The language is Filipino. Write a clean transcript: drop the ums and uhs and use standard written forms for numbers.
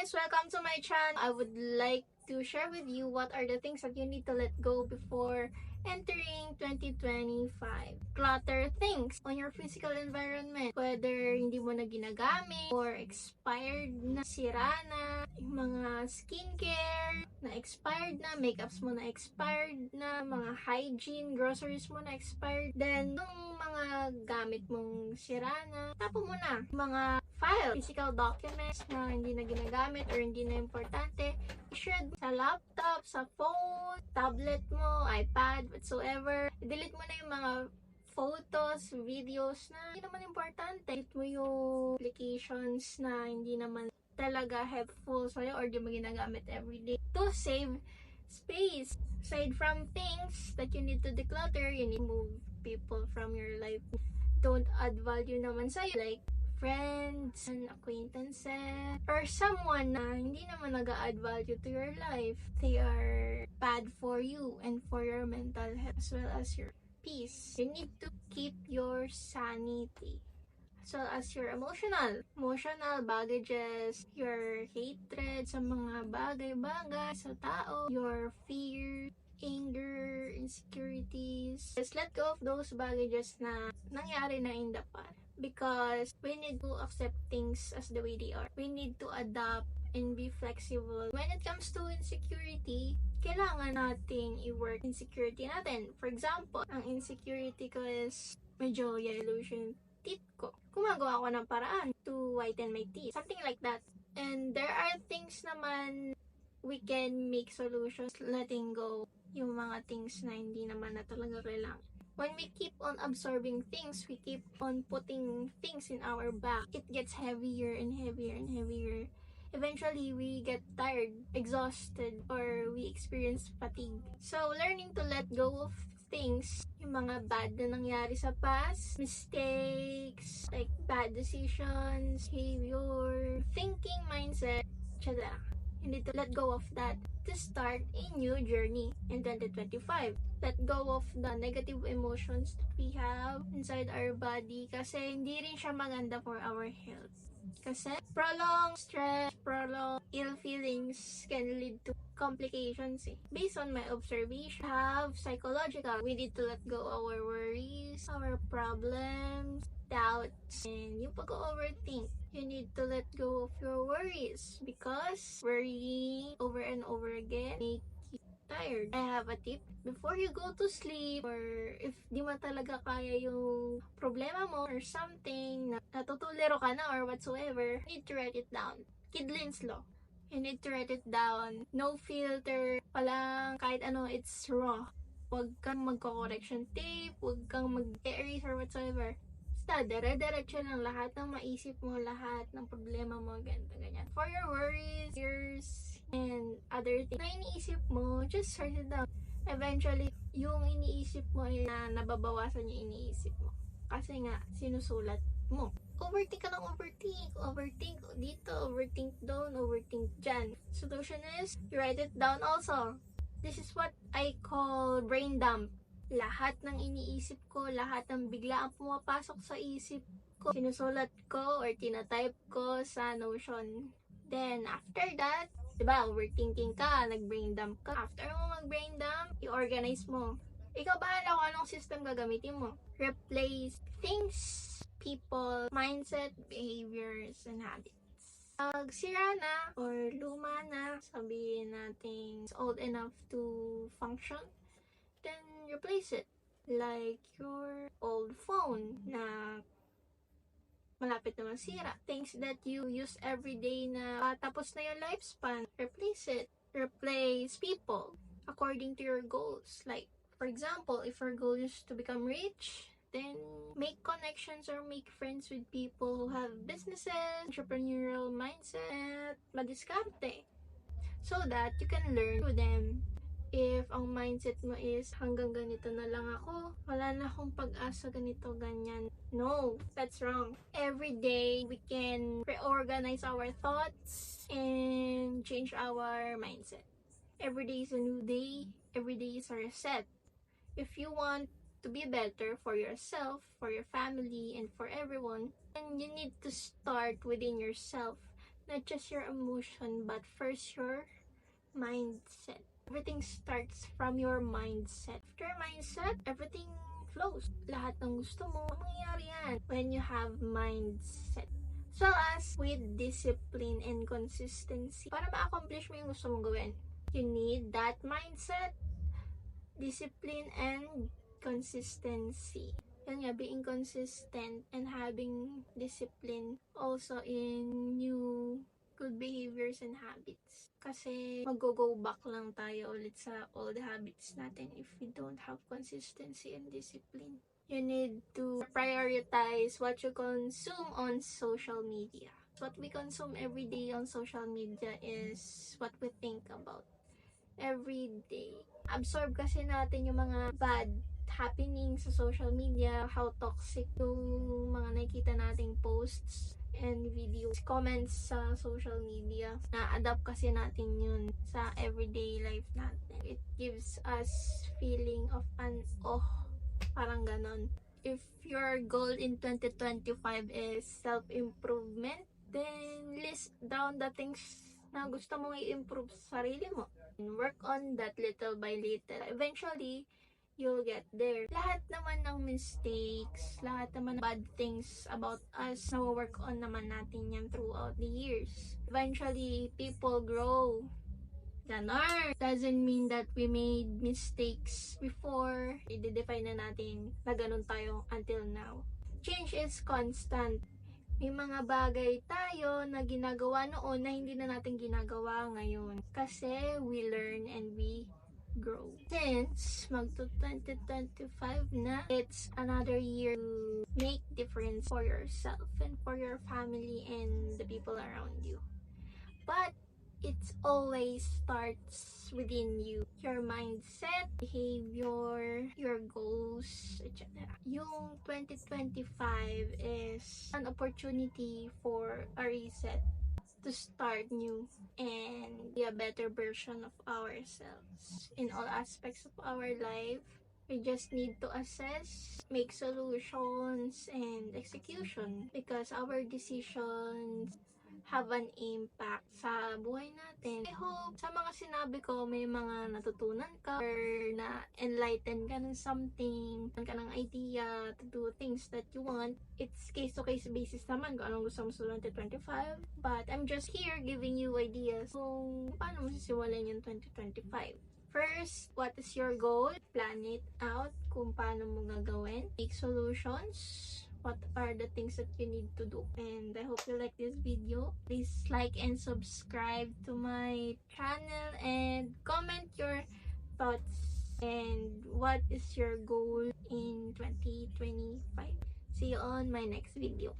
guys! Welcome to my channel. I would like to share with you what are the things that you need to let go before entering 2025. Clutter things on your physical environment. Whether hindi mo na ginagamit or expired na, sira na, yung mga skincare na expired na, makeups mo na expired na, mga hygiene, groceries mo na expired. Then, yung mga gamit mong sira na, tapo mo na. Mga file, physical documents na hindi na ginagamit or hindi na importante, you should sa laptop, sa phone, tablet mo, iPad, whatsoever. Delete mo na yung mga photos, videos na hindi naman importante. Delete mo yung applications na hindi naman talaga helpful sa'yo or di mo ginagamit everyday to save space. Aside from things that you need to declutter, you need to move people from your life. Don't add value naman sa'yo, like friends and acquaintances or someone na hindi naman nag-add value to your life. They are bad for you and for your mental health as well as your peace. You need to keep your sanity as well as your emotional baggages, your hatred sa mga bagay-bagay sa tao, your fear, anger, insecurities. Just let go of those baggages na nangyari na in the past. Because we need to accept things as the way they are. We need to adapt and be flexible. When it comes to insecurity, kailangan nating i-work insecurity natin. For example, ang insecurity ko is medyo yellow yung teeth ko. Gumagawa ako ng paraan to whiten my teeth. Something like that. And there are things naman we can make solutions letting go yung mga things na hindi naman na talaga kailangan. When we keep on absorbing things, we keep on putting things in our back, it gets heavier and heavier and heavier. Eventually, we get tired, exhausted, or we experience fatigue. So, learning to let go of things, yung mga bad na nangyari sa past, mistakes, like bad decisions, behavior, thinking, mindset, etc. You need to let go of that to start a new journey in 2025. Let go of the negative emotions that we have inside our body kasi hindi rin siya maganda for our health. Kasi prolonged stress, prolonged ill feelings can lead to complications. Based on my observation, have psychological, we need to let go our worries, our problems, doubts, and yung pag-overthink. You need to let go of your worries because worrying over and over again make you tired. I have a tip. Before you go to sleep or if di mo talaga kaya yung problema mo or something na natutulero ka na or whatsoever, you need to write it down. Kidlin's Law. You need to write it down. No filter. Walang kahit ano, it's raw. Huwag kang magko-correction tape. Huwag kang mag-erase or whatsoever. Basta, dire-diretso lang lahat ng maisip mo, lahat ng problema mo, ganito, ganyan. For your worries, fears, and other things na iniisip mo, just write it down. Eventually, yung iniisip mo ay nababawasan yung iniisip mo. Kasi nga, sinusulat mo. Overthink ka ng overthink. Overthink dito, overthink doon, overthink dyan. Solution is, you write it down also. This is what I call brain dump. Lahat ng iniisip ko, lahat ng biglaang pumapasok sa isip ko, sinusulat ko or tinatype ko sa Notion. Then, after that, diba, overthinking ka, nag-brain dump ka. After mo mag-brain dump, i-organize mo. Ikaw bahala kung anong system gagamitin mo. Replace things, people, mindset, behaviors, and habits. Pag sira na or luma na, sabihin natin it's old enough to function, then replace it. Like your old phone na malapit na masira. Things that you use every day na tapos na yung lifespan, replace it. Replace people according to your goals. Like, for example, if your goal is to become rich, then make connections or make friends with people who have businesses, entrepreneurial mindset, madiskarte, so that you can learn to them. If ang mindset mo is hanggang ganito na lang ako, wala na akong pag-asa ganito, ganyan. No, that's wrong. Every day, we can reorganize our thoughts and change our mindset. Every day is a new day. Every day is a reset. If you want to be better for yourself, for your family, and for everyone, then you need to start within yourself. not just your emotion, but first your mindset. Everything starts from your mindset. After your mindset, everything flows. Lahat ng gusto mo, mangyayari yan when you have mindset. So as with discipline and consistency, para ma-accomplish mo yung gusto mong gawin, you need that mindset, discipline, and consistency. Yun nga, being consistent and having discipline also in new good behaviors and habits. Kasi mag-go back lang tayo ulit sa old habits natin if we don't have consistency and discipline. You need to prioritize what you consume on social media. What we consume every day on social media is what we think about every day. Absorb kasi natin yung mga bad happening sa social media, how toxic yung mga nakikita nating posts and videos, comments sa social media. Na-adapt kasi natin yun sa everyday life natin. It gives us feeling of parang ganon. If your goal in 2025 is self-improvement, then list down the things na gusto mong i-improve sa sarili mo. And work on that little by little. Eventually, you'll get there. Lahat naman ng mistakes, lahat naman ng bad things about us, na-work on naman natin yan throughout the years. Eventually, people grow. Ganon. Doesn't mean that we made mistakes before. I-define na natin na ganun tayo until now. Change is constant. May mga bagay tayo na ginagawa noon na hindi na natin ginagawa ngayon. Kasi we learn and we grow. Since mag-2025 na, it's another year to make difference for yourself and for your family and the people around you. But it always starts within you. Your mindset, behavior, your goals, etc. Yung 2025 is an opportunity for a reset, to start new and be a better version of ourselves in all aspects of our life. We just need to assess, make solutions, and execution, because our decisions have an impact sa buhay natin. I hope sa mga sinabi ko, may mga natutunan ka or na-enlighten ka ng something, ka ng idea to do things that you want. It's case-to-case basis naman kung anong gusto mo sa 2025. But I'm just here giving you ideas kung paano mo sisimulan yung 2025. First, what is your goal? Plan it out kung paano mo gagawin. Make solutions. What are the things that you need to do? And I hope you like this video. Please like and subscribe to my channel and comment your thoughts and what is your goal in 2025. See you on my next video.